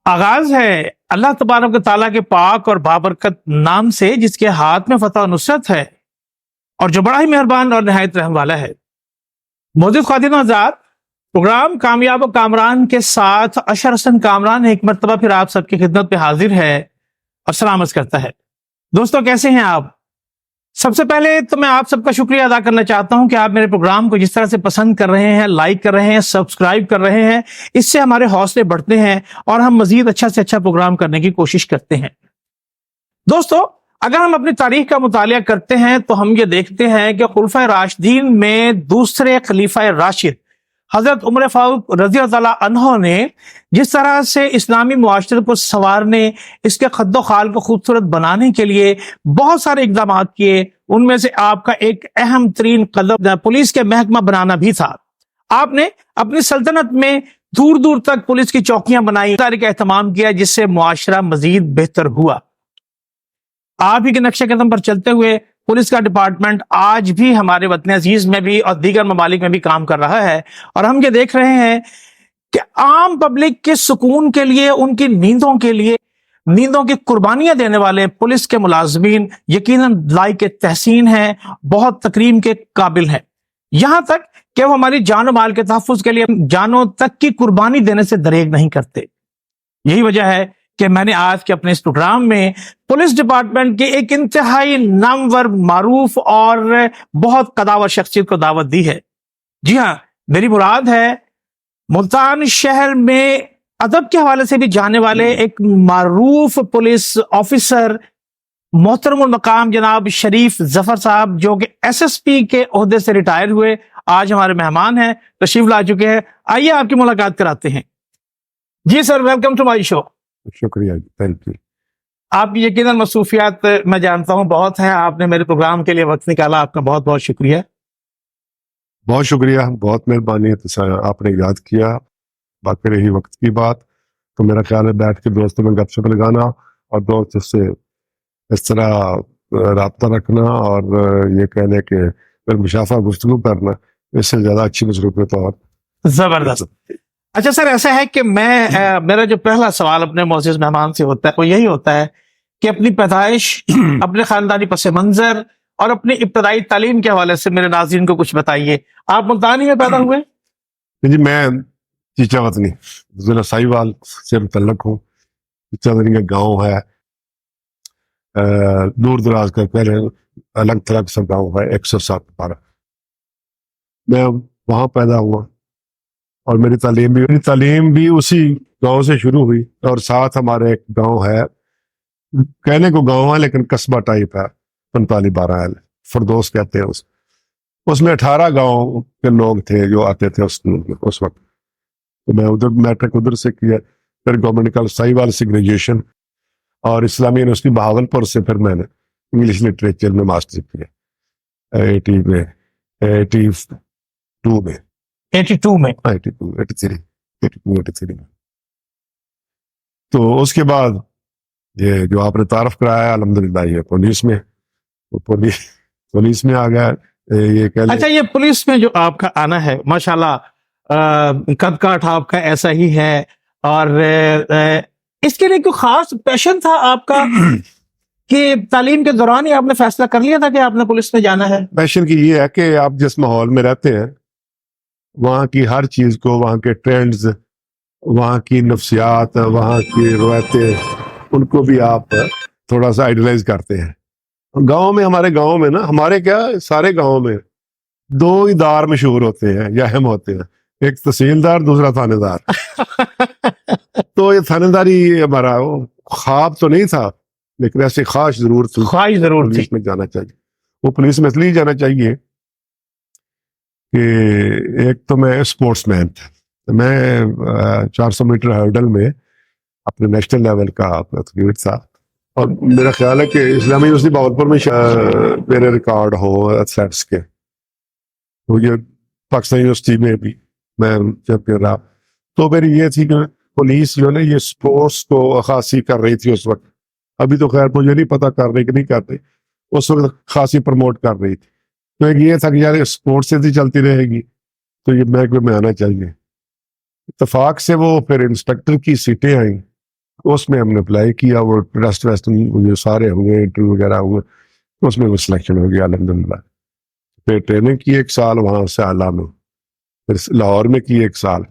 آغاز ہے اللہ تبارک و تعالیٰ کے پاک اور بابرکت نام سے، جس کے ہاتھ میں فتح و نصرت ہے اور جو بڑا ہی مہربان اور نہایت رحم والا ہے۔ معزز خواتین و حضرات، پروگرام کامیاب و کامران کے ساتھ اشر حسن کامران ایک مرتبہ پھر آپ سب کی خدمت پہ حاضر ہے اور سلام عرض کرتا ہے۔ دوستو، کیسے ہیں آپ؟ سب سے پہلے تو میں آپ سب کا شکریہ ادا کرنا چاہتا ہوں کہ آپ میرے پروگرام کو جس طرح سے پسند کر رہے ہیں، لائک کر رہے ہیں، سبسکرائب کر رہے ہیں۔ اس سے ہمارے حوصلے بڑھتے ہیں اور ہم مزید اچھا سے اچھا پروگرام کرنے کی کوشش کرتے ہیں۔ دوستو، اگر ہم اپنی تاریخ کا مطالعہ کرتے ہیں تو ہم یہ دیکھتے ہیں کہ خلفائے راشدین میں دوسرے خلیفہ راشد حضرت عمر فاروق رضی اللہ تعالیٰ عنہ نے جس طرح سے اسلامی معاشرے کو سنوارنے، اس کے خد و خال کو خوبصورت بنانے کے لیے بہت سارے اقدامات کیے، ان میں سے آپ کا ایک اہم ترین قدم پولیس کے محکمہ بنانا بھی تھا۔ آپ نے اپنی سلطنت میں دور دور تک پولیس کی چوکیاں بنائی، سارے کا اہتمام کیا، جس سے معاشرہ مزید بہتر ہوا۔ آپ ہی کے نقشے قدم پر چلتے ہوئے پولیس کا ڈپارٹمنٹ آج بھی ہمارے وطن عزیز میں بھی اور دیگر ممالک میں بھی کام کر رہا ہے، اور ہم یہ دیکھ رہے ہیں کہ عام پبلک کے سکون کے لیے، ان کی نیندوں کے لیے، نیندوں کی قربانیاں دینے والے پولیس کے ملازمین یقیناً لائق تحسین ہیں، بہت تکریم کے قابل ہیں، یہاں تک کہ وہ ہماری جان و مال کے تحفظ کے لیے جانوں تک کی قربانی دینے سے دریغ نہیں کرتے۔ یہی وجہ ہے کہ میں نے آج کے اپنے اس پروگرام میں پولیس ڈپارٹمنٹ کے ایک انتہائی نامور، معروف اور بہت قداور شخصیت کو دعوت دی ہے۔ جی ہاں، میری مراد ہے ملتان شہر میں ادب کے حوالے سے بھی جانے والے ایک معروف پولیس آفیسر، محترم المقام جناب شریف ظفر صاحب، جو کہ ایس ایس پی کے عہدے سے ریٹائر ہوئے، آج ہمارے مہمان ہیں، تشریف لا چکے ہیں۔ آئیے آپ کی ملاقات کراتے ہیں۔ جی سر، ویلکم ٹو مائی شو۔ شکریہ جی، تھینک یو۔ آپ کی یقیناً مصروفیات میں جانتا ہوں بہت ہیں، آپ نے میرے پروگرام کے لیے وقت نکالا، آپ کا بہت بہت شکریہ۔ بہت شکریہ، بہت مہربانی ہے، آپ نے یاد کیا۔ باقی رہی وقت کی بات، تو میرا خیال ہے بیٹھ کے دوستوں میں گپ شپ لگانا اور دوست سے اس طرح رابطہ رکھنا اور یہ کہنے کہ پھر مشافہ گفتگو کرنا، اس سے زیادہ اچھی مصروفیت اور زبردست۔ اچھا سر، ایسا ہے کہ میرا جو پہلا سوال اپنے معزز مہمان سے ہوتا ہے وہ یہی ہوتا ہے کہ اپنی پیدائش، اپنے خاندانی پس منظر اور اپنی ابتدائی تعلیم کے حوالے سے میرے ناظرین کو کچھ بتائیے۔ آپ ملتان ہی میں پیدا ہوئے؟ جی، میں چیچا وطنی ضلع ساہیوال سے متعلق ہوں۔ چیچا وطنی کا گاؤں ہے، دور دراز کا پہلے الگ تھلگ سا گاؤں ہے، 107 پارہ۔ میں وہاں پیدا ہوا اور میری تعلیم بھی اسی گاؤں سے شروع ہوئی، اور ساتھ ہمارے ایک گاؤں ہے، کہنے کو گاؤں ہے لیکن قصبہ ٹائپ ہے، 45 ہے، فردوس کہتے ہیں اس میں 18 گاؤں کے لوگ تھے جو آتے تھے اس وقت۔ تو میں ادھر میٹرک ادھر سے کیا، پھر گورنمنٹ کالج ساہیوال سے گریجویشن، اور اسلامی یونیورسٹی بہاولپور سے پھر میں نے انگلش لٹریچر میں ماسٹر کیا 82 میں 83 میں۔ تو اس کے بعد یہ جو آپ نے تعارف کرایا، الحمدللہ یہ پولیس میں آ گیا۔ یہ کہہ لیں، اچھا، یہ پولیس میں جو آپ کا آنا ہے، ماشاءاللہ قد کاٹ آپ کا ایسا ہی ہے، اور اس کے لیے کوئی خاص پیشن تھا آپ کا کہ تعلیم کے دوران ہی آپ نے فیصلہ کر لیا تھا کہ آپ نے پولیس میں جانا ہے؟ پیشن کی یہ ہے کہ آپ جس ماحول میں رہتے ہیں، وہاں کی ہر چیز کو، وہاں کے ٹرینڈز، وہاں کی نفسیات، وہاں کی روایتیں، ان کو بھی آپ تھوڑا سا آئیڈیلائز کرتے ہیں۔ گاؤں میں، ہمارے گاؤں میں نا، ہمارے کیا سارے گاؤں میں 2 ادار مشہور ہوتے ہیں یا اہم ہوتے ہیں، ایک تحصیلدار، دوسرا تھانے دار۔ تو یہ تھانے داری ہمارا خواب تو نہیں تھا، لیکن ایسی خواہش ضرور تھی، پولیس میں جانا چاہیے۔ وہ پولیس میں اس لیے جانا چاہیے کہ ایک تو میں اسپورٹس مین تھا، میں 400 میٹر ہرڈل میں اپنے نیشنل لیول کا ایتھلیٹ تھا، اور میرا خیال ہے کہ اسلامی یونیورسٹی بہاولپور میں میرے ریکارڈ ہو ایتھلیٹس کے، تو یہ پاکستان یونیورسٹی میں بھی میں چیمپئن رہا۔ تو میری یہ تھی کہ پولیس جو ہے نا، یہ اسپورٹس کو خاصی کر رہی تھی اس وقت، ابھی تو خیر مجھے نہیں پتا کر رہی کہ نہیں کر رہی، اس وقت خاصی پروموٹ کر رہی تھی۔ تو ایک یہ تھا کہ یار اسپورٹس سے چلتی رہے گی تو یہ محکمے میں آنا چاہیے۔ اتفاق سے وہ پھر انسپیکٹر کی سیٹیں آئیں اس میں ہم نے اپلائی کیا, وہ ٹیسٹ ویسٹ جو سارے ہوئے, انٹرویو وغیرہ ہوئے, اس میں وہ سلیکشن ہو گیا الحمدللہ. پھر ٹریننگ کی 1 سال وہاں سے اعلیٰ میں, پھر لاہور میں کی 1 سال,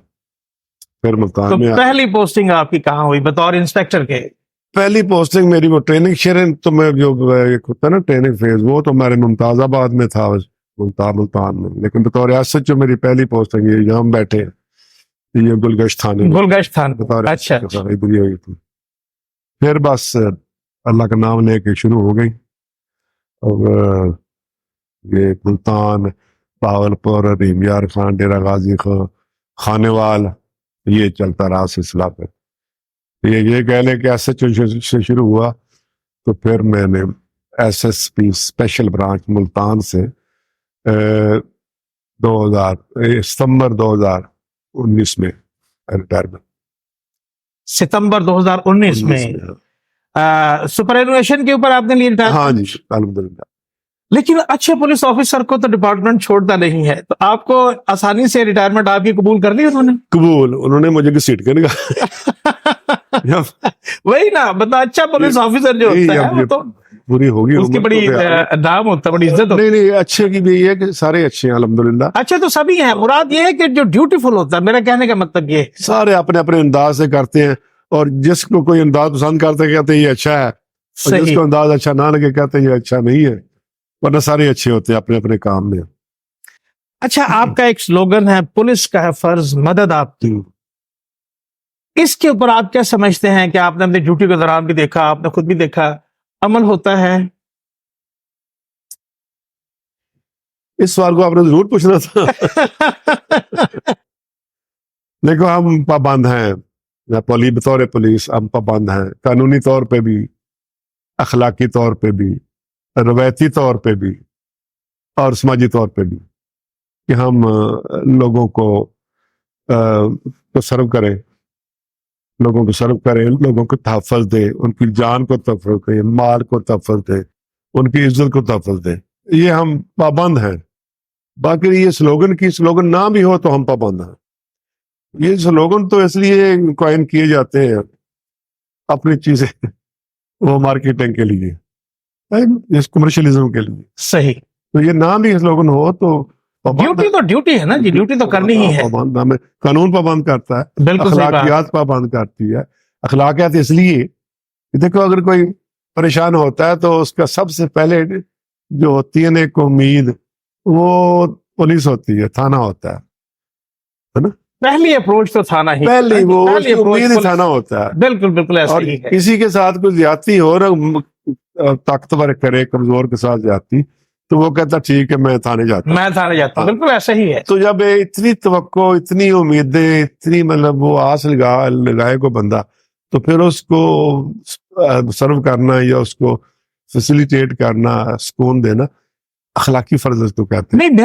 پھر تو ملتان میں. پہلی پوسٹنگ آپ کی کہاں ہوئی بطور انسپیکٹر کے؟ پہلی پوسٹنگ میری وہ ٹریننگ شیرن تو میں جو ایک ہوتا ہے نا ٹریننگ فیز, وہ تو ہمارے ممتاز آباد میں تھا, ملتان میں. لیکن بطور ریاست جو میری پہلی پوسٹنگ یہ یہاں ہم بیٹھے ہیں, یہ گلگشت تھانے میں گلگشت تھان. بطور اچھا ادھر ہی ہوئی تھی. پھر بس اللہ کا نام لے کے شروع ہو گئی. اور یہ ملتان, باولپور, رحیم یار خان, ڈیرہ غازی خان, خانے وال, یہ چلتا رہا سلسلہ. پہ یہ کہہ لیں کہ ایس ایچ او سے شروع ہوا, تو پھر میں نے S S P special branch Multan سے 2000 ستمبر 2019 میں ریٹائرمنٹ. ستمبر 2019 میں سپر اینویشن کے اوپر آپ نے لی ریٹائرمنٹ؟ ہاں جی الحمدللہ. لیکن اچھے پولیس آفیسر کو تو ڈپارٹمنٹ چھوڑتا نہیں ہے, تو آپ کو آسانی سے ریٹائرمنٹ آپ کی قبول کر لی انہوں نے؟ قبول, انہوں نے مجھے گھسیٹ کے نکالا. وہی نا, بتا اچھا پولیس آفیسر جو ہوتا ہے وہ تو پوری ہوگی اس کی بڑی نام ہوتا ہے, بڑی عزت ہوتی ہے. نہیں اچھے کی بھی یہ ہے کہ سارے اچھے ہیں الحمدللہ. اچھا تو سبھی ہیں, مراد یہ ہے کہ جو ڈیوٹیفل ہوتا ہے, میرا کہنے کا مطلب یہ ہے سارے اپنے اپنے انداز سے کرتے ہیں, اور جس کو کوئی انداز پسند کرتے ہیں کہتے ہیں یہ اچھا ہے, اور جس کو انداز اچھا نہ لگے کہتے ہیں یہ اچھا نہیں ہے, ورنہ سارے اچھے ہوتے ہیں اپنے اپنے کام میں. اچھا آپ کا ایک سلوگن ہے, پولیس کا ہے فرض مدد آپ کی, اس کے اوپر آپ کیا سمجھتے ہیں کہ آپ نے اپنی ڈیوٹی کے دوران بھی دیکھا, آپ نے خود بھی دیکھا, عمل ہوتا ہے؟ اس سوال کو آپ نے ضرور پوچھنا تھا. دیکھو ہم پابند ہیں, بطور پولیس ہم پابند ہیں, قانونی طور پہ بھی, اخلاقی طور پہ بھی, روایتی طور پہ بھی, اور سماجی طور پہ بھی, کہ ہم لوگوں کو سرو کریں, لوگوں کو تحفظ دیں, ان کی جان کو تحفظ دیں, مال کو تحفظ دیں, ان کی عزت کو تحفظ دیں. یہ ہم پابند ہیں. باقی یہ سلوگن نہ بھی ہو تو ہم پابند ہیں. یہ سلوگن تو اس لیے کوائن کیے جاتے ہیں اپنی چیزیں وہ مارکیٹنگ کے لیے, اس کمرشلزم کے لیے. صحیح. تو یہ نام بھی سلوگن ہو تو ڈیوٹی تو ڈیوٹی ہے نا جی, ڈیوٹی تو کرنی ہی ہے. ہمیں قانون پابند کرتا ہے, بالکل اخلاقیات پابند کرتی ہے. اخلاقیات اس لیے دیکھو, اگر کوئی پریشان ہوتا ہے تو اس کا سب سے پہلے جو ہوتی ہے نا ایک امید, وہ پولیس ہوتی ہے, تھانہ ہوتا ہے نا. پہلی اپروچ تو تھانہ ہی, پہلی وہ امید تھانہ ہوتا ہے. بالکل بالکل ایسا اور ہی ہے. کسی کے ساتھ کوئی زیادتی ہو رہا, طاقتور کرے, کمزور کے ساتھ زیادتی, تو وہ کہتا ٹھیک ہے میں تھانے جاتا ہوں. بالکل ایسا ہی ہے. تو جب اتنی توقع, اتنی امیدیں, اتنی مطلب وہ آس لگائے کو بندہ, تو پھر اس کو سرو کرنا یا اس کو فیسیلیٹیٹ کرنا, سکون دینا, اخلاقی فرض تو کہتے ہیں. نہیں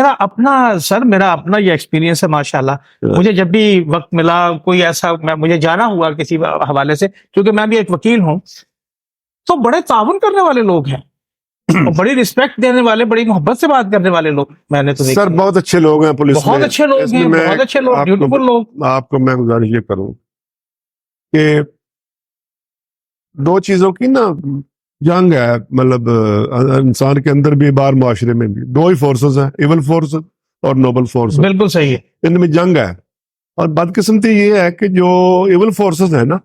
میرا اپنا یہ ایکسپیرینس ہے ماشاءاللہ. مجھے جب بھی وقت ملا, کوئی ایسا مجھے جانا ہوا کسی حوالے سے, کیونکہ میں بھی ایک وکیل ہوں, تو بڑے تعاون کرنے والے لوگ ہیں, بڑی رسپیکٹ دینے والے, بڑی محبت سے بات کرنے والے لوگ میں نے تو دیکھا. سر بہت اچھے لوگ ہیں پولیس میں, بہت اچھے لوگ ہیں, بہت اچھے لوگ, بیوٹیفل لوگ. آپ کو میں گزارش یہ کروں کہ 2 چیزوں کی نا جنگ ہے, مطلب انسان کے اندر بھی, باہر معاشرے میں بھی 2 ہی فورسز ہیں, ایول فورس اور نوبل فورس. بالکل صحیح ہے. ان میں جنگ ہے, اور بدقسمتی یہ ہے کہ جو ایول فورسز ہیں نا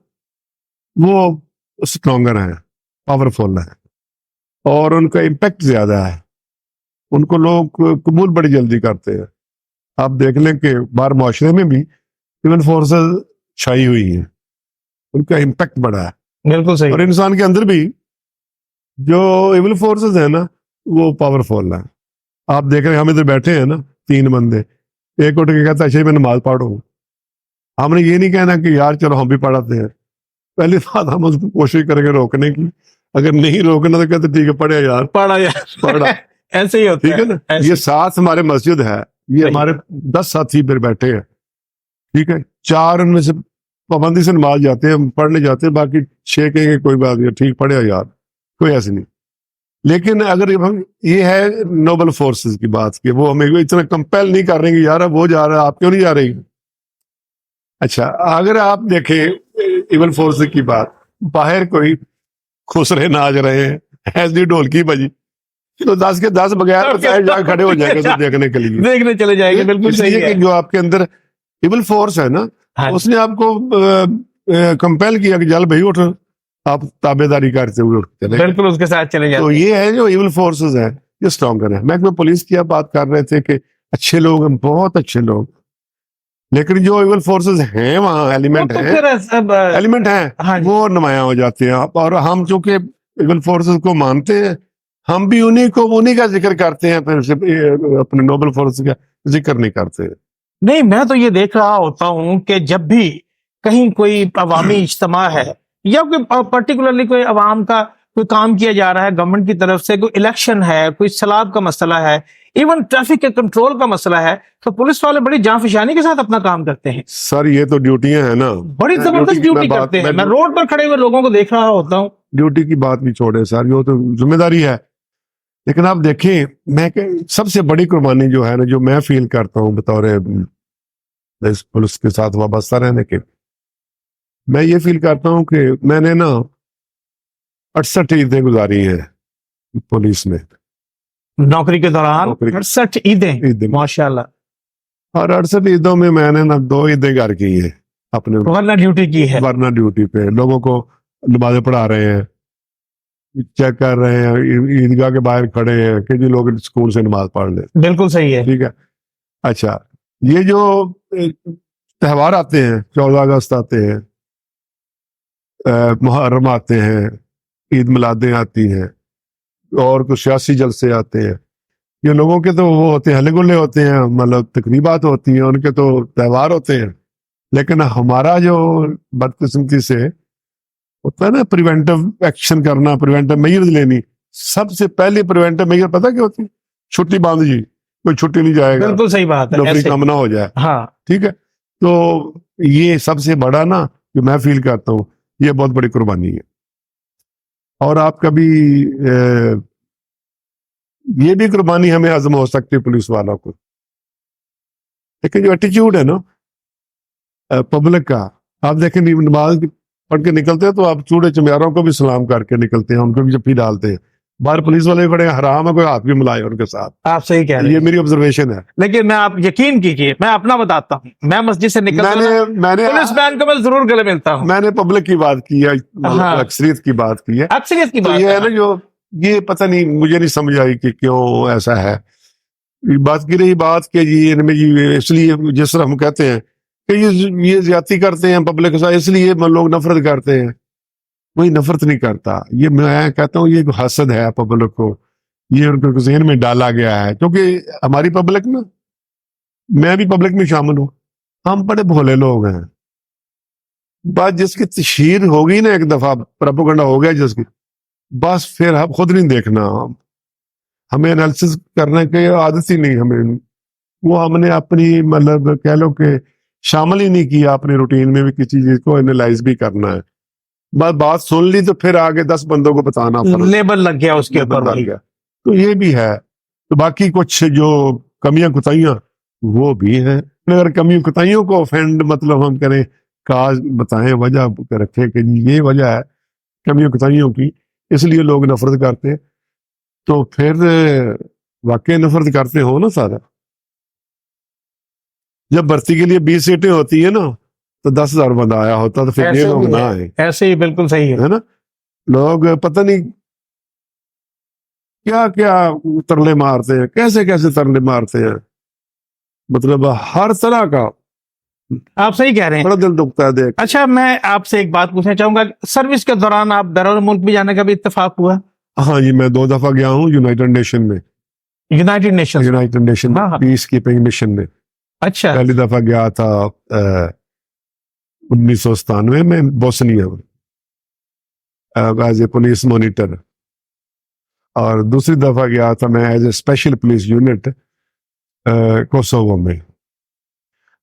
وہ اسٹرانگر ہیں, پاورفل ہیں, اور ان کا امپیکٹ زیادہ ہے, ان کو لوگ قبول بڑی جلدی کرتے ہیں. آپ دیکھ لیں کہ باہر معاشرے میں بھی ایول فورسز چھائی ہوئی ہیں, ان کا امپیکٹ بڑا ہے. بالکل صحیح. اور انسان کے اندر بھی جو ایول فورسز ہیں نا وہ پاورفل ہیں. آپ دیکھ رہے ہیں ہم ادھر بیٹھے ہیں نا 3 بندے, ایک اٹھ کے کہتا ہے اچھا میں نماز پڑھوں. ہم نے یہ نہیں کہنا کہ یار چلو ہم بھی پڑھاتے ہیں, پہلی بات ہم اس کو کوشش کریں گے روکنے کی, اگر نہیں روکنا تو کہتے ٹھیک ہے پڑھے یار, پڑھا ایسے ہی ہوتا ٹھیک ہے نا. یہ ساتھ ہمارے مسجد ہے, یہ ہمارے 10 ساتھی پھر بیٹھے ہیں, ٹھیک ہے, 4 ان میں سے پابندی سے نماز جاتے ہیں, پڑھنے جاتے ہیں, باقی 6 کہیں گے کوئی بات نہیں ٹھیک پڑھے یار, کوئی ایسے نہیں. لیکن اگر یہ ہے نوبل فورسز کی بات کہ وہ ہمیں اتنا کمپیل نہیں کر رہے کہ یار وہ جا رہا ہے آپ کیوں نہیں جا رہی. اچھا اگر آپ دیکھیں ایون فورسز کی بات, باہر کوئی خسرے ناچ رہے ہیں ایسی ڈھولکی بجی تو 10 کے 10 بغیر بتائے جا کھڑے ہو جائیں گے اسے دیکھنے کے لیے، دیکھنے چلے جائیں گے. بالکل اس لیے صحیح کہ ہے. جو آپ کے اندر ایول فورس ہے نا ہاں اس نے آپ کو کمپیل کیا کہ چل بھائی اٹھ، آپ تابے داری کرتے ہوئے اٹھ چلے گئے. بالکل اس کے ساتھ چلے تو جاتے ہیں. یہ ہے جو ایول فورسز ہیں یہ اسٹرانگر ہیں. محکمہ پولیس کی آپ بات کر رہے تھے کہ اچھے لوگ ہیں، بہت اچھے لوگ، لیکن جو ایول فورسز ہیں وہاں ایلیمنٹ وہ تو ہیں، پھر ایلیمنٹ ہیں ہاں جی. وہ نمایاں ہو جاتے ہیں. اور ہم چونکہ ایول فورسز کو مانتے ہیں، ہم بھی انہی کا ذکر کرتے ہیں، پھر اپنے نوبل فورس کا ذکر نہیں کرتے. نہیں، میں تو یہ دیکھ رہا ہوتا ہوں کہ جب بھی کہیں کوئی عوامی اجتماع ہے یا کوئی پرٹیکولرلی کوئی عوام کا کوئی کام کیا جا رہا ہے گورنمنٹ کی طرف سے، کوئی الیکشن ہے، کوئی سیلاب کا مسئلہ ہے، ایون ٹریفک کے کنٹرول کا مسئلہ ہے، تو پولیس والے بڑی جاں فشانی کے ساتھ اپنا کام کرتے ہیں. سر یہ تو ڈیوٹیاں ہیں نا، بڑی زبردست ڈیوٹی کرتے ہیں. میں روڈ پر کھڑے ہوئے لوگوں کو دیکھ رہا ہوتا ہوں. ڈیوٹی کی بات بھی چھوڑے سر، یہ تو ذمہ داری ہے. لیکن آپ دیکھیں، میں سب سے بڑی قربانی جو ہے نا، جو میں فیل کرتا ہوں بطور اس پولیس کے ساتھ وابستہ رہنے کے، میں یہ فیل کرتا ہوں کہ میں نے نا 68 عیدیں گزاری ہیں پولیس میں نوکری کے دوران. نوکری. 68 عیدیں ماشاء اللہ. اور 68 عیدوں میں میں نے نا 2 عیدیں گھر کی ہیں اپنے ورنہ ڈیوٹی کی ہے. ورنہ ڈیوٹی پہ لوگوں کو نمازیں پڑھا رہے ہیں، چیک کر رہے ہیں، عیدگاہ کے باہر کھڑے ہیں کہ جی لوگ اسکول سے نماز پڑھ لیں. بالکل صحیح ہے. ٹھیک ہے. اچھا، یہ جو تہوار آتے ہیں، 14 اگست آتے ہیں، محرم آتے ہیں، عید میلادیں آتی ہیں، اور کچھ سیاسی جلسے آتے ہیں، یہ لوگوں کے تو وہ ہوتے ہیں، ہلے گلے ہوتے ہیں، مطلب تقریبات ہوتی ہیں، ان کے تو تہوار ہوتے ہیں. لیکن ہمارا جو بدقسمتی سے ہوتا ہے نا پریونٹیو ایکشن کرنا، پریونٹیو میئرز لینی، سب سے پہلی پریونٹیو میئر پتہ کیا ہوتی ہے؟ چھٹی باندھ جی، کوئی چھٹی نہیں جائے گا، بالکل صحیح بات ہے. نوکری ایسے کم نہ ہو جائے. ہاں ٹھیک ہے. تو یہ سب سے بڑا نا جو میں فیل کرتا ہوں، یہ بہت بڑی قربانی ہے. اور آپ کبھی یہ بھی قربانی ہمیں ہضم ہو سکتی ہے پولیس والوں کو، لیکن جو ایٹیچیوڈ ہے نا پبلک کا، آپ دیکھیں نماز پڑھ کے نکلتے ہیں تو آپ چوڑے چمیاروں کو بھی سلام کر کے نکلتے ہیں، ان کو بھی جفی ڈالتے ہیں. باہر پولیس والے کھڑے ہیں، حرام ہے کوئی ہاتھ بھی ملائے ان کے ساتھ. آپ صحیح کہہ رہے یہ ہیں. میری آبزرویشن ہے. لیکن میں آپ یقین کیجئے، میں اپنا بتاتا ہوں، میں مسجد سے نکلتا ہوں میں نے پولیس مین کو میں ضرور گلے ملتا ہوں. میں نے پبلک کی بات کی ہے، ہاں. اکثریت کی بات کی ہے. اکثریت کی تو بات یہ ہے. ہے نا جو یہ پتہ نہیں، مجھے نہیں سمجھ آئی کہ کیوں ایسا ہے. بات کی رہی بات کہ جی ان میں جی اس لیے جس طرح ہم کہتے ہیں کہ یہ زیادتی کرتے ہیں پبلک کے ساتھ، اس لیے لوگ نفرت کرتے ہیں. کوئی نفرت نہیں کرتا. یہ میں کہتا ہوں یہ حسد ہے پبلک کو، یہ ان کے ذہن میں ڈالا گیا ہے. کیونکہ ہماری پبلک نا، میں بھی پبلک میں شامل ہوں، ہم بڑے بھولے لوگ ہیں. بات جس کی تشہیر ہوگی نا ایک دفعہ، پروپیگنڈا ہو گیا جس کی، بس پھر ہم خود نہیں دیکھنا، ہمیں انالیسس کرنے کی عادت ہی نہیں ہمیں. وہ ہم نے اپنی مطلب کہہ لو کہ شامل ہی نہیں کیا اپنے روٹین میں بھی کسی چیز کو انالائز بھی کرنا ہے. بس بات سن لی تو پھر آگے 10 بندوں کو بتانا، لیبل لگ گیا اس کے اوپر. لگ گیا. تو یہ بھی ہے. تو باقی کچھ جو کمیاں کوتاہیاں وہ بھی ہیں. اگر کمیوں کوتاہیوں کو افینڈ مطلب ہم کریں، کاز بتائیں، وجہ رکھیں کہ یہ وجہ ہے کمیوں کوتاہیوں کی، اس لیے لوگ نفرت کرتے ہیں، تو پھر واقعی نفرت کرتے ہو نا سارا. جب بھرتی کے لیے 20 سیٹیں ہوتی ہیں نا تو 10,000 بندہ آیا ہوتا، تو پھر یہ لوگ نہ آئے. ایسے ہی بالکل صحیح ہے نا. لوگ پتہ نہیں کیا کیا ترلے مارتے ہیں، کیسے کیسے ترلے مارتے ہیں، مطلب ہر طرح کا. آپ صحیح کہہ رہے ہیں. بڑا دل دکھتا ہے دیکھ. اچھا، میں آپ سے ایک بات پوچھنا چاہوں گا، سروس کے دوران آپ بیرون ملک بھی جانے کا بھی اتفاق ہوا؟ ہاں جی، میں 2 دفعہ گیا ہوں یونائیٹڈ نیشن میں. یونائیٹڈ نیشن پیس کیپنگ مشن میں. اچھا. پہلی دفعہ گیا تھا 1997 میں Bosnia as a police monitor, اور دوسری دفعہ گیا تھا میں as a special police unit Kosovo میں.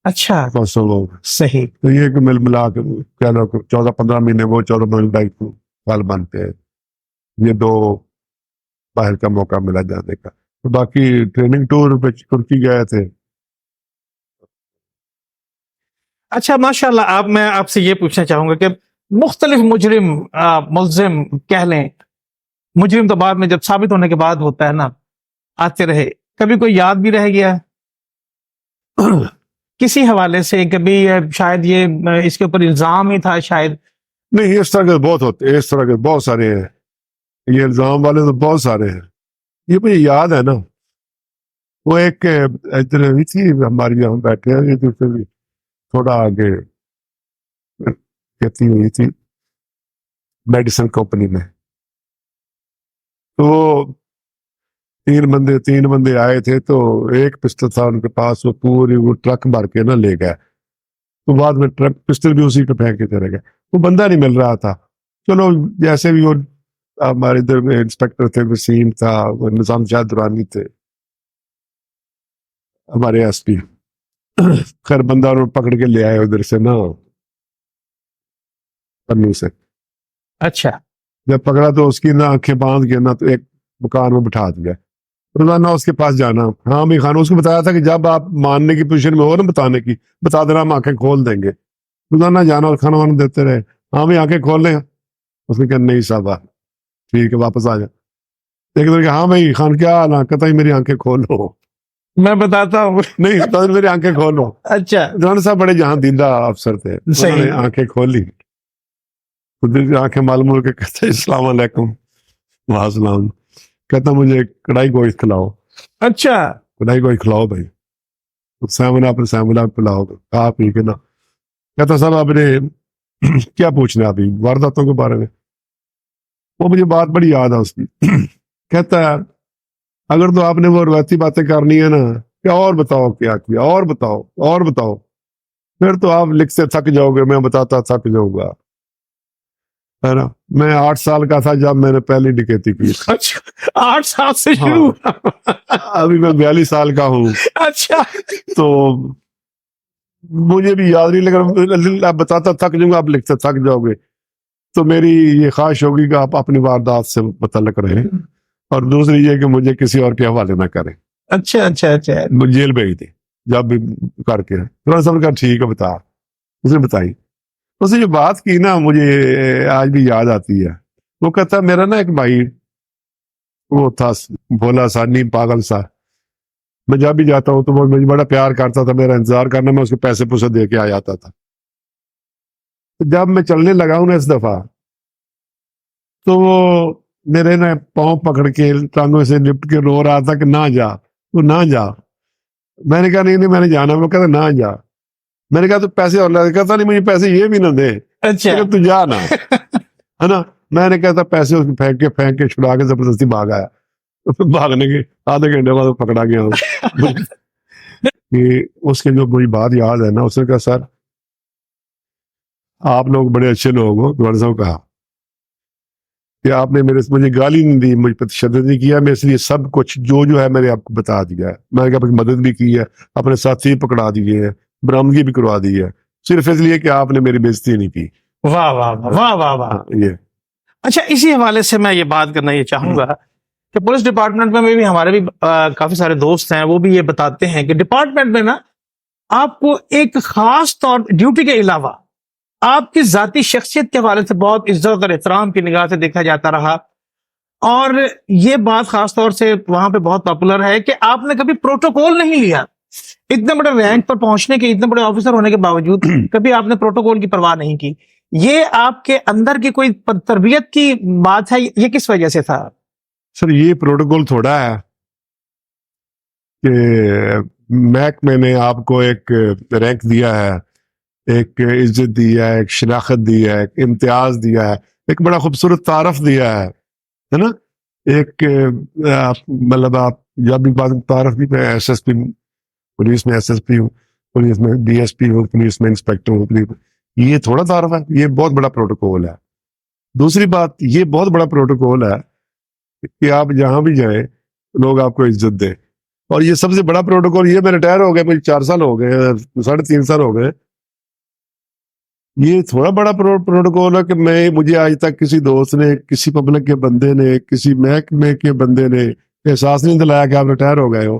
اچھا، کوسوو. صحیح. تو یہ کہ ملا کے کہہ لو 14-15 مہینے وہ 14 مہینے سال بنتے ہیں. یہ 2 باہر کا موقع ملا جانے کا. تو باقی ٹریننگ ٹور پہ ترکی گئے تھے. اچھا، ماشاءاللہ. میں آپ سے یہ پوچھنا چاہوں گا کہ مختلف مجرم ملزم کہہ لیں، مجرم تو بعد میں جب ثابت ہونے کے بعد ہوتا ہے نا، آتے رہے، کبھی کوئی یاد بھی رہ گیا کسی حوالے سے، کبھی شاید یہ اس کے اوپر الزام ہی تھا شاید؟ نہیں، اس طرح کے بہت ہوتے، اس طرح کے بہت سارے ہیں، یہ الزام والے تو بہت سارے ہیں. یہ مجھے یاد ہے نا، وہ ایک ادھر ہوئی تھی ہماری، یہاں بیٹھے ہیں، یہ دوسرے بھی تھوڑا آگے کہتی ہوئی تھی میڈیسن کمپنی میں. تو تین بندے آئے تھے، تو ایک پسٹل تھا ان کے پاس، وہ پوری وہ ٹرک بھر کے نا لے گئے. تو بعد میں ٹرک پسٹل بھی اسی پہ پھینک کے چلے گئے. وہ بندہ نہیں مل رہا تھا. چلو جیسے بھی، وہ ہمارے ادھر میں انسپیکٹر تھے، وسیم تھا، وہ نظام شاہ درانی تھے، ہمارے ایس پی. خیر بندہ انہوں پکڑ کے لے آئے ادھر سے نا، پنو سے. اچھا. جب پکڑا تو اس کی نا آنکھیں باندھ کے نا تو ایک مکان میں بٹھا دیا. روزانہ اس کے پاس جانا. ہاں بھی خان، اس کو بتایا تھا کہ جب آپ ماننے کی پوزیشن میں ہو نا، بتانے کی، بتا دینا، ہم آنکھیں کھول دیں گے. روزانہ جانا اور کھانا وانا دیتے رہے. ہاں بھی آنکھیں کھول لیں. اس نے کہا نہیں صاحب ٹھیک ہے، واپس آ جا. لیکن کہ ہاں بھائی خان کیا حال ہے؟ کہتا ہی میری آنکھیں کھولو. میں بتاتا ہوں. نہیں کہتا میری آنکھیں کھولو. اچھا. جان صاحب بڑے جہاں دیندہ افسر تھے، انہوں نے آنکھیں کھولی. آنکھیں معلوم ہو کے کہتے السلام علیکم. وعلیکم السلام. کہتا مجھے کڑھائی گوشت کھلاؤ. اچھا. کڑھائی گوشت کھلاؤ بھائی. سیمنا پلاؤ، کھا پی کے نا. کہتا صاحب آپ نے کیا پوچھنا ابھی وارداتوں کے بارے میں؟ وہ مجھے بات بڑی یاد ہے اس کی. کہتا ہے اگر تو آپ نے وہ روایتی باتیں کرنی ہے نا کہ اور بتاؤ کیا کیا، اور بتاؤ اور بتاؤ، پھر تو آپ لکھتے تھک جاؤ گے، میں بتاتا تھک جاؤں گا، ہے نا. میں 8 سال کا تھا جب میں نے پہلی ڈکیتی کی. اچھا 8 سال سے شروع؟ ابھی میں 42 سال کا ہوں. اچھا. تو مجھے بھی یاد نہیں، لیکن آپ بتاتا تھک جاؤں گا، آپ لکھتے تھک جاؤ گے. تو میری یہ خواہش ہوگی کہ آپ اپنی واردات سے متعلق رہیں، اور دوسری یہ کہ مجھے کسی اور کے حوالے نہ کریں. اچھا اچھا اچھا. جیل بھیج دیں جب بھی کر کے. سب کا ٹھیک ہے بتا. اس نے بتائی. اس نے جو بات کی نا مجھے آج بھی یاد آتی ہے. وہ کہتا میرا نا ایک بھائی وہ تھا بھولا سا، نیم پاگل سا. میں جب بھی جاتا ہوں تو وہ مجھے بڑا پیار کرتا تھا، میرا انتظار کرنا، میں اس کو پیسے پوسے دے کے آ جاتا تھا. جب میں چلنے لگا ہوں نا اس دفعہ، تو وہ میرے نا پاؤں پکڑ کے ٹانگوں سے لپٹ کے رو رہا تھا کہ نہ جا، تو نہ جا. میں نے کہا نہیں میں نے جانا. وہ کہتا نہ جا. میں نے کہا تو پیسے اور لگا. کہتا نہیں مجھے پیسے یہ بھی نہ دے. اچھا. تو جا نا، ہے نا. میں نے کہتا پیسے اس پھینک کے چھڑا کے زبردستی بھاگ آیا. بھاگنے کے آدھے گھنٹے بعد پکڑا گیا. اس کے جو مجھے بات یاد ہے نا، اس نے کہا سر آپ لوگ بڑے اچھے لوگ ہو. دوبارہ صاحب کہا کہ آپ نے مجھے گالی نہیں دی، مجھ پر تشدد نہیں کیا، میں اس لیے سب کچھ جو ہے میں نے آپ کو بتا دیا ہے. میں نے کہا مدد بھی کی ہے، اپنے ساتھی پکڑا دیے ہیں، برآمدگی بھی کروا دی ہے، صرف اس لیے کہ آپ نے میری بےزتی نہیں کی. واہ واہ واہ واہ واہ. یہ اچھا، اسی حوالے سے میں یہ بات کرنا یہ چاہوں گا کہ پولیس ڈپارٹمنٹ میں بھی ہمارے بھی کافی سارے دوست ہیں، وہ بھی یہ بتاتے ہیں کہ ڈپارٹمنٹ میں نا آپ کو ایک خاص طور ڈیوٹی کے علاوہ آپ کی ذاتی شخصیت کے حوالے سے بہت عزت اور احترام کی نگاہ سے دیکھا جاتا رہا. اور یہ بات خاص طور سے وہاں پہ بہت پاپولر ہے کہ آپ نے کبھی پروٹوکول نہیں لیا. اتنے بڑے رینک پر پہنچنے کے، اتنے بڑے آفیسر ہونے کے باوجود کبھی آپ نے پروٹوکول کی پرواہ نہیں کی. یہ آپ کے اندر کی کوئی تربیت کی بات ہے؟ یہ کس وجہ سے تھا؟ سر یہ پروٹوکول تھوڑا ہے کہ محکمے نے آپ کو ایک رینک دیا ہے، ایک عزت دی ہے، ایک شناخت دی ہے، ایک امتیاز دیا ہے، ایک بڑا خوبصورت تعارف دیا ہے نا. ایک مطلب آپ جب بھی بات تعارف بھی، میں ایس ایس پی پولیس میں، ایس ایس پی ہوں پولیس میں، ڈی ایس پی ہوں پولیس میں، انسپیکٹر ہوں. یہ تھوڑا تعارف ہے، یہ بہت بڑا پروٹوکول ہے. دوسری بات یہ بہت بڑا پروٹوکول ہے کہ آپ جہاں بھی جائیں لوگ آپ کو عزت دیں. اور یہ سب سے بڑا پروٹوکول، یہ میں ریٹائر ہو گئے، مجھے 4 سال ہو گئے، 3.5 سال ہو گئے. یہ تھوڑا بڑا پروٹوکول ہے کہ مجھے آج تک کسی دوست نے، کسی پبلک کے بندے نے، کسی محکمے کے بندے نے احساس نہیں دلایا کہ آپ ریٹائر ہو گئے ہو.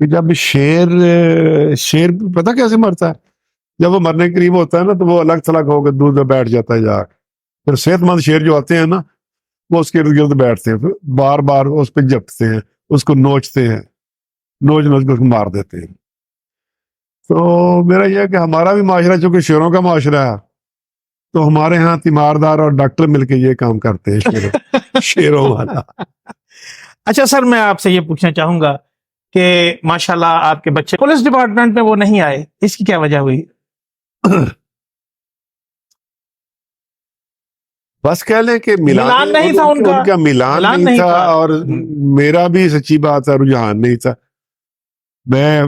کہ جب شیر پتہ کیسے مرتا ہے؟ جب وہ مرنے کے قریب ہوتا ہے نا تو وہ الگ تھلگ ہو کے دور میں بیٹھ جاتا ہے جا کے. پھر صحت مند شیر جو آتے ہیں نا وہ اس کے ارد گرد بیٹھتے ہیں, پھر بار بار اس پہ جھپٹتے ہیں, اس کو نوچتے ہیں, نوچ کے اس کو مار دیتے ہیں. تو میرا یہ ہے کہ ہمارا بھی معاشرہ چونکہ شیروں کا معاشرہ ہے تو ہمارے ہاں تیماردار اور ڈاکٹر مل کے یہ کام کرتے ہیں شیروں والا. اچھا سر, میں آپ سے یہ پوچھنا چاہوں گا کہ ماشاءاللہ آپ کے بچے پولیس ڈپارٹمنٹ میں وہ نہیں آئے, اس کی کیا وجہ ہوئی؟ بس کہہ لیں کہ ملان نہیں تھا ان کا ملان نہیں تھا, اور میرا بھی سچی بات ہے رجحان نہیں تھا. میں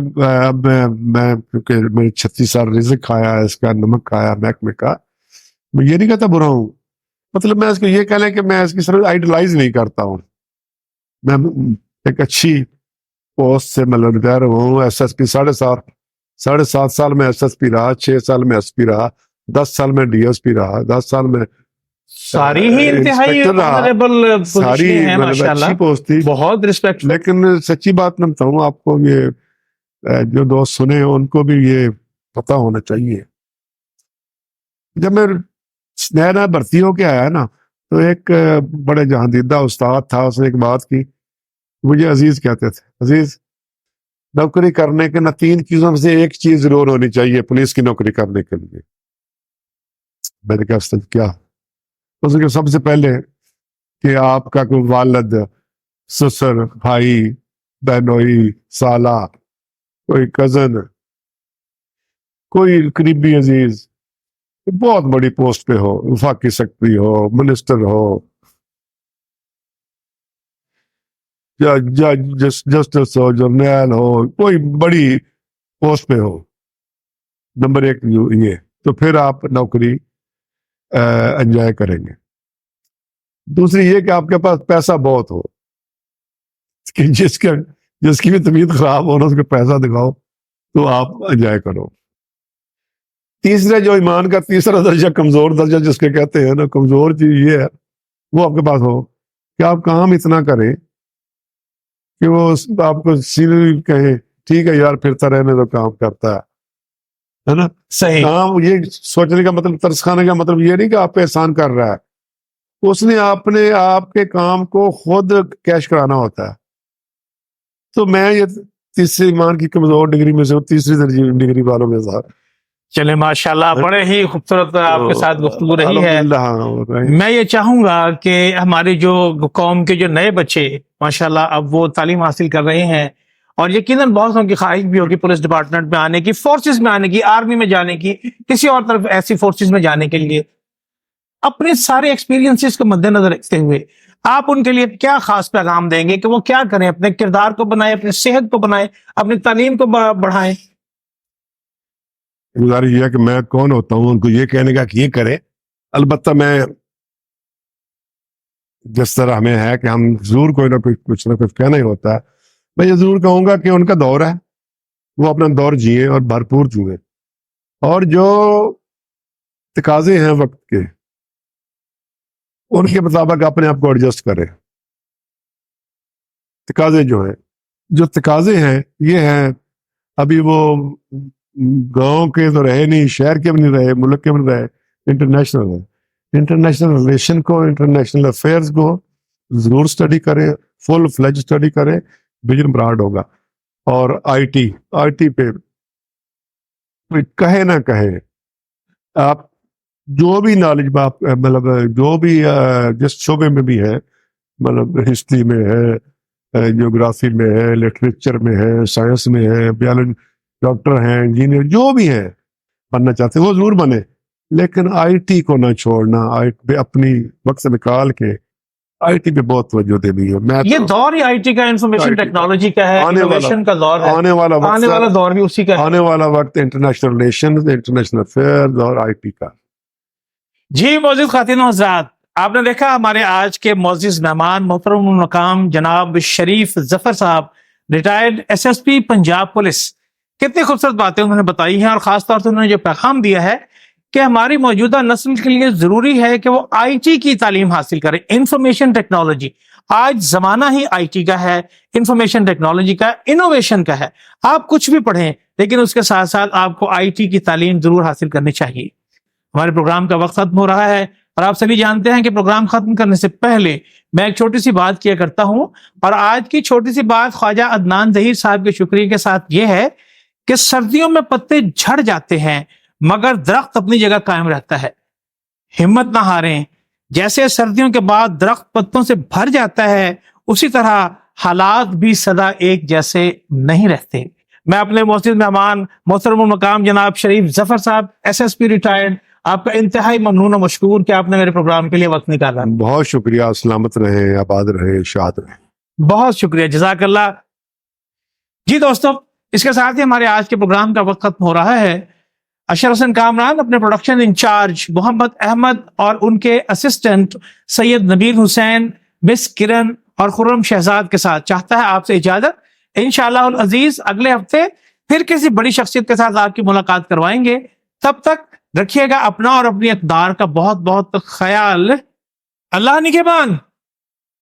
کیونکہ میں 36 سال رزق کھایا ہے, اس کا نمک کھایا محکمے کا, میں یہ نہیں کہتا برا ہوں, مطلب میں اس کو یہ کہہ لیں کہ میں اس کی طرح آئیڈلائز نہیں کرتا ہوں. میں ایک اچھی پوسٹ سے مطلب ریٹائر ہوں, ایس ایس پی 7.5 سال میں ایس ایس پی رہا, 6 سال میں ایس پی رہا, 10 سال میں ڈی ایس پی رہا, 10 سال میں ساری ہی انتہائی آنریبل پوزیشنیں ہیں ماشاءاللہ, اچھی پوسٹ تھی, بہت رسپیکٹ. لیکن سچی بات میں بتاؤں آپ کو, یہ جو دوست سنے ان کو بھی یہ پتہ ہونا چاہیے. جب میں نیا بھرتی ہو کے آیا نا تو ایک بڑے جہاندیدہ استاد تھا, اس نے ایک بات کی, مجھے عزیز کہتے تھے, عزیز نوکری کرنے کے نہ 3 چیزوں میں سے ایک چیز ضرور ہونی چاہیے پولیس کی نوکری کرنے کے لیے. میں نے کہا کیا؟ اس کے سب سے پہلے کہ آپ کا کوئی والد, سسر, بھائی, بہنوئی, سالہ, کوئی کزن, کوئی قریبی عزیز بہت بڑی پوسٹ پہ ہو, وفاقی سیکرٹری ہو, منسٹر ہو, جسٹس ہو, جرنیل ہو, کوئی بڑی پوسٹ پہ ہو, نمبر 1 یہ, تو پھر آپ نوکری انجوائے کریں گے. دوسری یہ کہ آپ کے پاس پیسہ بہت ہو, کہ جس کی بھی طبیعت خراب ہو نا اس کو پیسہ دکھاؤ تو آپ انجوائے کرو. تیسرا جو ایمان کا تیسرا درجہ, کمزور درجہ جس کے کہتے ہیں نا, کمزور چیز یہ ہے وہ آپ کے پاس ہو کہ آپ کام اتنا کریں کہ وہ آپ کو سیدھے کہیں ٹھیک ہے یار پھرتا رہنے تو کام کرتا ہے نا. صحیح. کام یہ سوچنے کا مطلب, ترس کھانے کا مطلب یہ نہیں کہ آپ پہ احسان کر رہا ہے, اس نے اپنے آپ کے کام کو خود کیش کرانا ہوتا ہے. تو میں یہ تیسری ایمان کی کمزور ڈگری میں سے تیسری درجے ڈگری والوں میں تھا. چلے ماشاءاللہ, بڑے ہی خوبصورت آپ کے ساتھ گفتگو رہی ہے. میں یہ چاہوں گا کہ ہمارے جو قوم کے جو نئے بچے ماشاءاللہ اب وہ تعلیم حاصل کر رہے ہیں, اور یقیناً بہت کی خواہش بھی ہوگی پولیس ڈپارٹمنٹ میں آنے کی, فورسز میں آنے کی, آرمی میں جانے کی, کسی اور طرف ایسی فورسز میں جانے کے لیے, اپنے سارے ایکسپیرینسز کو مد نظر رکھتے ہوئے آپ ان کے لیے کیا خاص پیغام دیں گے کہ وہ کیا کریں, اپنے کردار کو بنائیں, اپنی صحت کو بنائیں, اپنی تعلیم کو بڑھائیں؟ گزارش یہ ہے کہ میں کون ہوتا ہوں ان کو یہ کہنے کا کہ یہ کرے. البتہ میں جس طرح ہمیں ہے کہ ہم ضرور کوئی نہ کوئی کچھ نہ کچھ کہنا ہی ہوتا ہے, میں یہ ضرور کہوں گا کہ ان کا دور ہے, وہ اپنا دور جیے اور بھرپور جوئے, اور جو تقاضے ہیں وقت کے ان کے مطابق اپنے آپ کو ایڈجسٹ کرے. تقاضے جو تقاضے ہیں یہ ہیں, ابھی وہ گاؤں کے تو رہے نہیں, شہر کے بھی نہیں رہے, ملک کے بھی نہیں رہے, انٹرنیشنل ہے. انٹرنیشنل ریلیشن کو, انٹرنیشنل افیئرز کو ضرور سٹڈی کرے, فل فلیج سٹڈی کرے, ویژن براڈ ہوگا. اور آئی ٹی پہ کہے نہ کہے, آپ جو بھی نالج آپ مطلب جو بھی جس شعبے میں بھی ہے, مطلب ہسٹری میں ہے, جیوگرافی میں ہے, لٹریچر میں ہے, سائنس میں ہے, بیالوجی, ڈاکٹر ہیں, انجینئر, جو بھی ہے بننا چاہتے ہیں وہ ضرور بنے, لیکن آئی ٹی کو نہ چھوڑنا. آئی ٹی پہ اپنی وقت سے نکال کے آئی ٹی پہ بہت توجہ دینی ہے. یہ دور ہی آئی ٹی کا, انفارمیشن ٹیکنالوجی کا ہے, انوویشن کا دور ہے, آنے والا دور بھی اسی کا ہے, آنے والا وقت انٹرنیشنل ریلیشن, انٹرنیشنل افیئرز اور آئی ٹی کا. جی معزز خواتین و حضرات, آپ نے دیکھا ہمارے آج کے معزز مہمان محترم المقام جناب شریف ظفر صاحب, retired S S P Punjab police, کتنی خوبصورت باتیں انہوں نے بتائی ہیں, اور خاص طور سے انہوں نے جو پیغام دیا ہے کہ ہماری موجودہ نسل کے لیے ضروری ہے کہ وہ آئی ٹی کی تعلیم حاصل کرے, انفارمیشن ٹیکنالوجی. آج زمانہ ہی آئی ٹی کا ہے، انفارمیشن ٹیکنالوجی کا، انوویشن کا ہے. آپ کچھ بھی پڑھیں لیکن اس کے ساتھ ساتھ آپ کو آئی ٹی کی تعلیم ضرور حاصل کرنی چاہیے. ہمارے پروگرام کا وقت ختم ہو رہا ہے اور آپ سبھی جانتے ہیں کہ پروگرام ختم کرنے سے پہلے میں ایک چھوٹی سی بات کیا کرتا ہوں، اور آج کی چھوٹی سی بات خواجہ عدنان ظہیر صاحب کے شکریہ کے ساتھ یہ ہے کہ سردیوں میں پتے جھڑ جاتے ہیں مگر درخت اپنی جگہ قائم رہتا ہے. ہمت نہ ہاریں، جیسے سردیوں کے بعد درخت پتوں سے بھر جاتا ہے اسی طرح حالات بھی سدا ایک جیسے نہیں رہتے. میں اپنے معزز مہمان محترم المقام جناب شریف ظفر صاحب SSP ریٹائرڈ، آپ کا انتہائی ممنون و مشکور کہ آپ نے میرے پروگرام کے لیے وقت نکالا. بہت شکریہ. سلامت رہیں، آباد رہیں، شاد رہیں. بہت شکریہ، جزاک اللہ. جی دوستو، اس کے ساتھ ہی ہمارے آج کے پروگرام کا وقت ختم ہو رہا ہے. اشرف حسن کامران اپنے پروڈکشن انچارج محمد احمد اور ان کے اسسٹنٹ سید نبیل حسین، مس کرن اور خرم شہزاد کے ساتھ چاہتا ہے آپ سے اجازت. انشاءاللہ العزیز اگلے ہفتے پھر کسی بڑی شخصیت کے ساتھ آپ کی ملاقات کروائیں گے. تب تک رکھیے گا اپنا اور اپنی اقدار کا بہت بہت خیال. اللہ نگہبان.